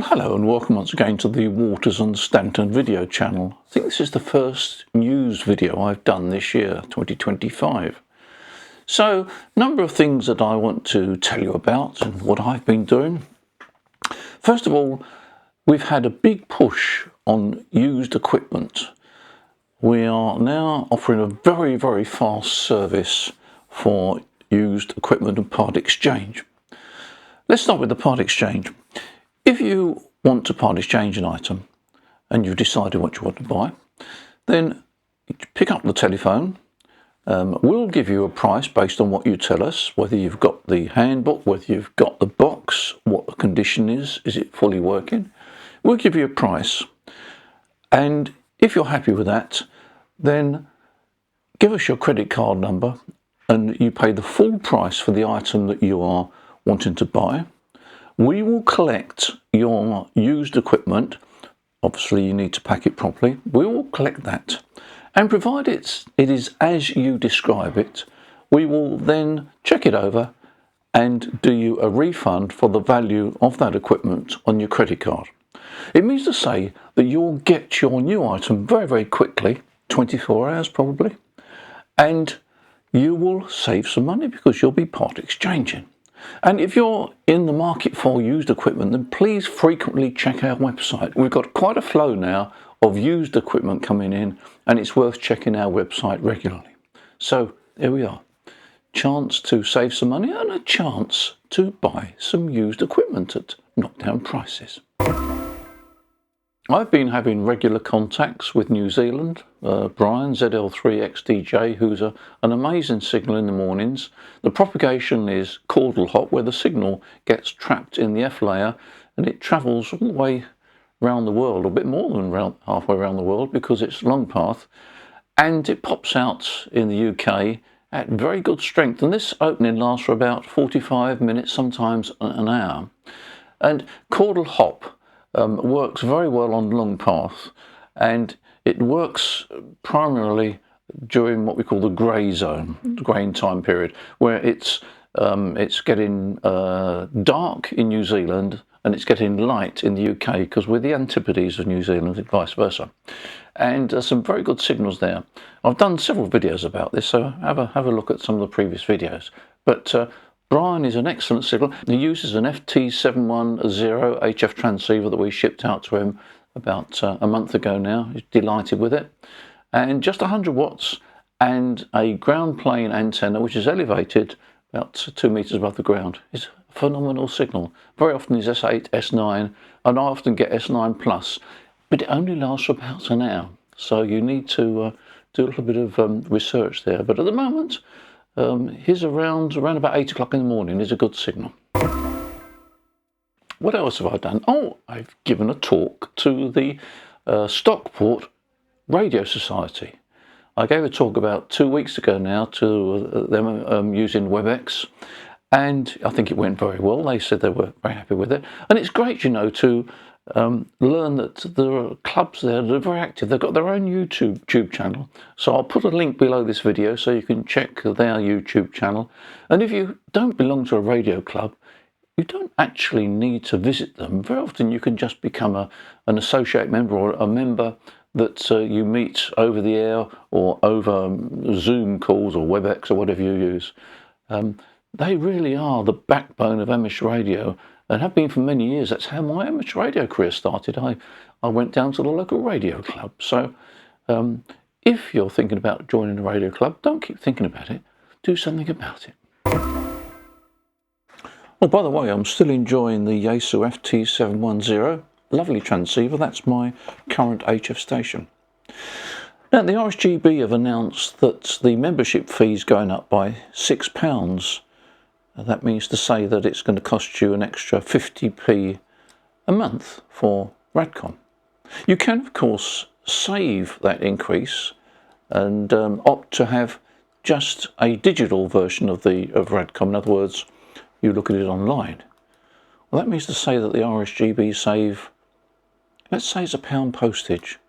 Hello and welcome once again to the Waters and Stanton video channel. I think this is the first news video I've done this year, 2025. So, number of things that I want to tell you about and what I've been doing. First of all, we've had a big push on used equipment. We are now offering a very fast service for used equipment and part exchange. Let's start with the part exchange. If you want to part exchange an item and you've decided what you want to buy, then pick up the telephone. We'll give you a price based on what you tell us, whether you've got the handbook, whether you've got the box, what the condition is it fully working. We'll give you a price, and if you're happy with that, then give us your credit card number and you pay the full price for the item that you are wanting to buy. We will collect your used equipment. Obviously you need to pack it properly. We will collect that, and provided it is as you describe it, we will then check it over and do you a refund for the value of that equipment on your credit card. It means to say that you'll get your new item very quickly, 24 hours probably, and you will save some money because you'll be part exchanging. And if you're in the market for used equipment, then please frequently check our website. We've got quite a flow now of used equipment coming in, and it's worth checking our website regularly. So there we are. Chance to save some money and a chance to buy some used equipment at knockdown prices. I've been having regular contacts with New Zealand. Brian, ZL3XDJ, who's an amazing signal in the mornings. The propagation is caudal hop, where the signal gets trapped in the F layer and it travels all the way around the world, a bit more than halfway around the world because it's long path, and it pops out in the UK at very good strength, and this opening lasts for about 45 minutes, sometimes an hour. And caudal hop works very well on long path, and it works primarily during what we call the grey zone, the greying time period, where it's getting dark in New Zealand and it's getting light in the UK, because we're the antipodes of New Zealand and vice versa. And there's some very good signals there. I've done several videos about this, so have a look at some of the previous videos. But Brian is an excellent signal. He uses an FT-710 HF transceiver that we shipped out to him about a month ago now. He's delighted with it. And just 100 watts and a ground plane antenna, which is elevated about 2 meters above the ground. It's a phenomenal signal. Very often is S8, S9, and I often get S9 plus, but it only lasts for about an hour. So you need to do a little bit of research there. But at the moment, he's around about 8 o'clock in the morning is a good signal. What else have I done? Oh, I've given a talk to the Stockport Radio Society. I gave a talk about 2 weeks ago now to them using WebEx, and I think it went very well. They said they were very happy with it, and it's great, you know, to learn that there are clubs there that are very active. They've got their own YouTube channel, so I'll put a link below this video so you can check their YouTube channel. And if you don't belong to a radio club, you don't actually need to visit them. Very often you can just become an associate member or a member that you meet over the air or over Zoom calls or WebEx or whatever you use. They really are the backbone of amateur radio, and have been for many years. That's how my amateur radio career started. I went down to the local radio club. So if you're thinking about joining a radio club, don't keep thinking about it. Do something about it. Oh, by the way, I'm still enjoying the Yaesu FT-710. Lovely transceiver. That's my current HF station. Now, the RSGB have announced that the membership fee is going up by £6. That means to say that it's going to cost you an extra 50p a month for Radcom. You can, of course, save that increase and opt to have just a digital version of Radcom. In other words, you look at it online. Well, that means to say that the RSGB save, let's say it's £1 postage.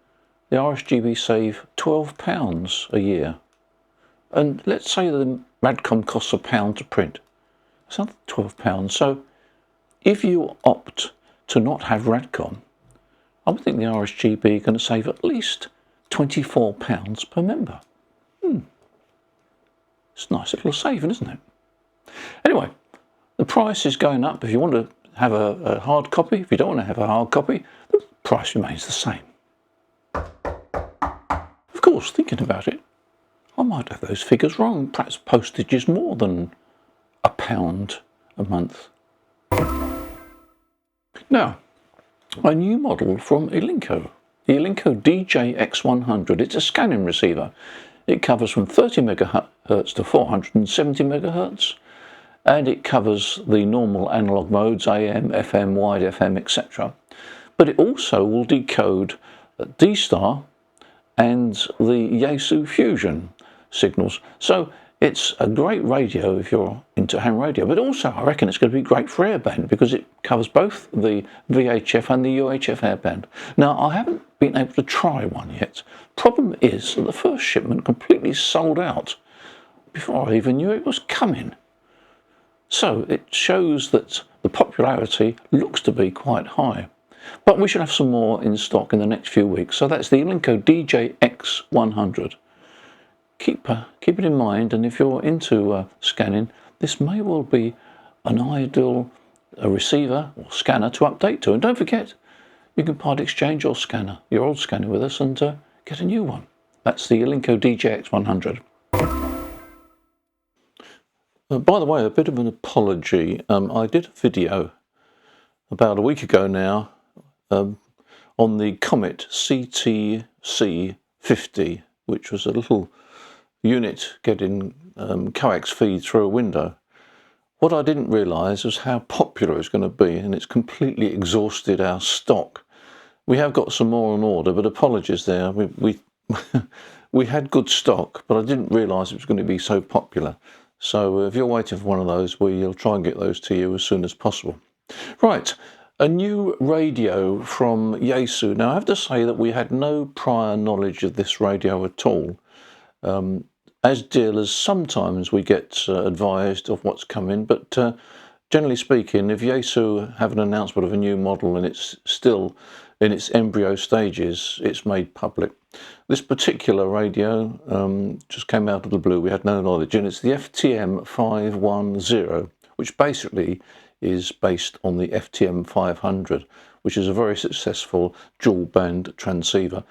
The RSGB save £12 a year. And let's say the Radcom costs £1 to print. It's not £12. So if you opt to not have Radcom, I would think the RSGB are going to save at least £24 per member. It's a nice little saving, isn't it? Anyway, the price is going up. If you want to have a hard copy, if you don't want to have a hard copy, the price remains the same. Of course, thinking about it, I might have those figures wrong. Perhaps postage is more than £1 a month. Now, a new model from Alinco, the Alinco DJ-X100. It's a scanning receiver. It covers from 30 MHz to 470 MHz, and it covers the normal analog modes, AM, FM, wide FM, etc. But it also will decode D-Star and the Yaesu fusion signals. So it's a great radio if you're into ham radio, but also I reckon it's going to be great for airband because it covers both the VHF and the UHF airband. Now, I haven't been able to try one yet. Problem is that the first shipment completely sold out before I even knew it was coming. So it shows that the popularity looks to be quite high. But we should have some more in stock in the next few weeks. So that's the Alinco DJ-X100. Keep it in mind, and if you're into scanning, this may well be an ideal receiver or scanner to update to. And don't forget, you can part exchange your scanner, your old scanner with us, and get a new one. That's the Alinco DJ-X100. By the way, a bit of an apology. I did a video about a week ago now on the Comet CTC50, which was a little unit getting coax feed through a window. What I didn't realise was how popular it's going to be, and it's completely exhausted our stock. We have got some more on order, but apologies there. We had good stock, but I didn't realise it was going to be so popular. So if you're waiting for one of those, we'll try and get those to you as soon as possible. Right, a new radio from Yaesu. Now I have to say that we had no prior knowledge of this radio at all. As dealers, sometimes we get advised of what's coming, but generally speaking, if Yaesu have an announcement of a new model and it's still in its embryo stages, it's made public. This particular radio just came out of the blue. We had no knowledge, and it's the FTM-510, which basically is based on the FTM-500, which is a very successful dual band transceiver.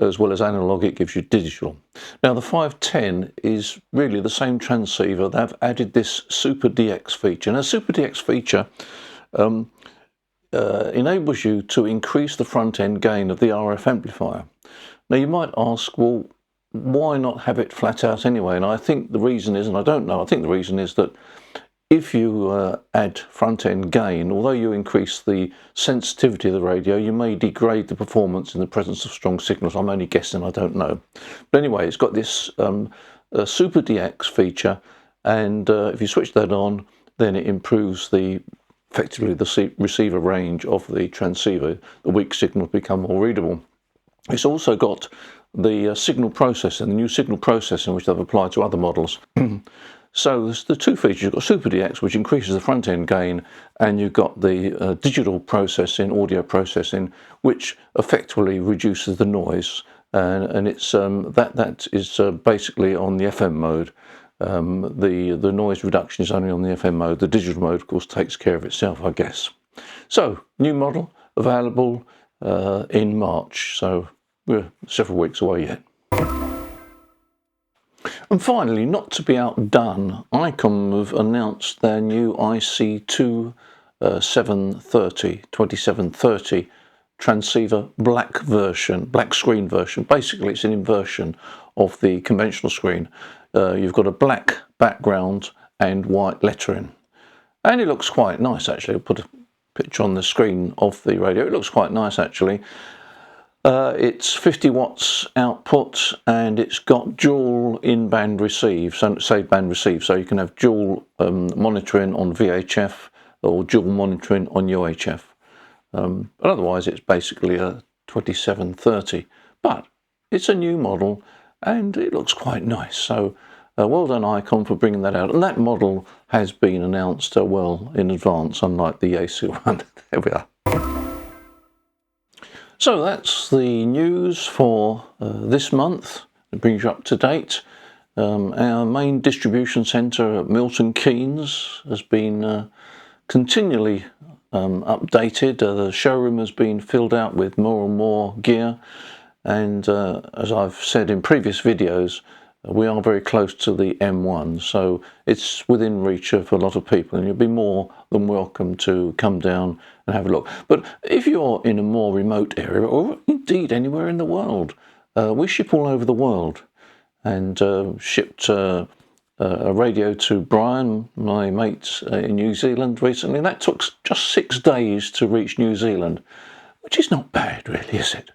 As well as analog, it gives you digital. Now the 510 is really the same transceiver. They've added this Super DX feature. Now Super DX feature enables you to increase the front end gain of the RF amplifier. Now you might ask, well, why not have it flat out anyway? And I think the reason is, and I don't know, I think the reason is that if you add front-end gain, although you increase the sensitivity of the radio, you may degrade the performance in the presence of strong signals. I'm only guessing, I don't know. But anyway, it's got this Super DX feature, and if you switch that on, then it improves effectively the receiver range of the transceiver. The weak signals become more readable. It's also got the signal processing, the new signal processing, which they've applied to other models. So there's the two features. You've got Super DX, which increases the front-end gain, and you've got the digital processing, audio processing, which effectively reduces the noise. And it's that is basically on the FM mode. The noise reduction is only on the FM mode. The digital mode, of course, takes care of itself, I guess. So new model available in March. So we're several weeks away yet. And finally, not to be outdone, Icom have announced their new IC-2730 transceiver black screen version. Basically, it's an inversion of the conventional screen. You've got a black background and white lettering. And it looks quite nice, actually. I'll put a picture on the screen of the radio. It looks quite nice, actually. It's 50 watts output, and it's got dual in-band receive, so band receive, so you can have dual monitoring on VHF or dual monitoring on UHF. But otherwise it's basically a 2730, but it's a new model and it looks quite nice. So well done Icom for bringing that out, and that model has been announced well in advance, unlike the Yaesu one. There we are. So that's the news for this month. It brings you up to date. Our main distribution centre at Milton Keynes has been continually updated. The showroom has been filled out with more and more gear, and as I've said in previous videos, we are very close to the M1, so it's within reach of a lot of people, and you'll be more than welcome to come down and have a look. But if you're in a more remote area, or indeed anywhere in the world, we ship all over the world, and shipped a radio to Brian, my mate in New Zealand recently. That took just 6 days to reach New Zealand, which is not bad really, is it?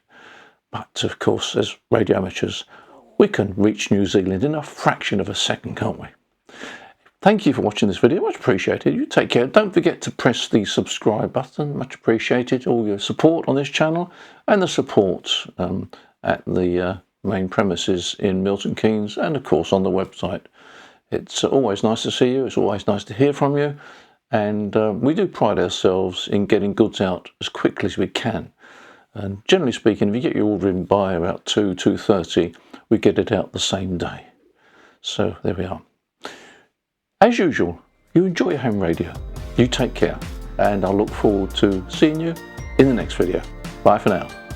But of course, as radio amateurs, we can reach New Zealand in a fraction of a second, can't we? Thank you for watching this video, much appreciated. You take care. Don't forget to press the subscribe button, much appreciated. All your support on this channel and the support at the main premises in Milton Keynes, and of course on the website. It's always nice to see you, it's always nice to hear from you, and we do pride ourselves in getting goods out as quickly as we can. And generally speaking, if you get your order in by about 2:30, we get it out the same day. So there we are. As usual, you enjoy your home radio. You take care, and I'll look forward to seeing you in the next video. Bye for now.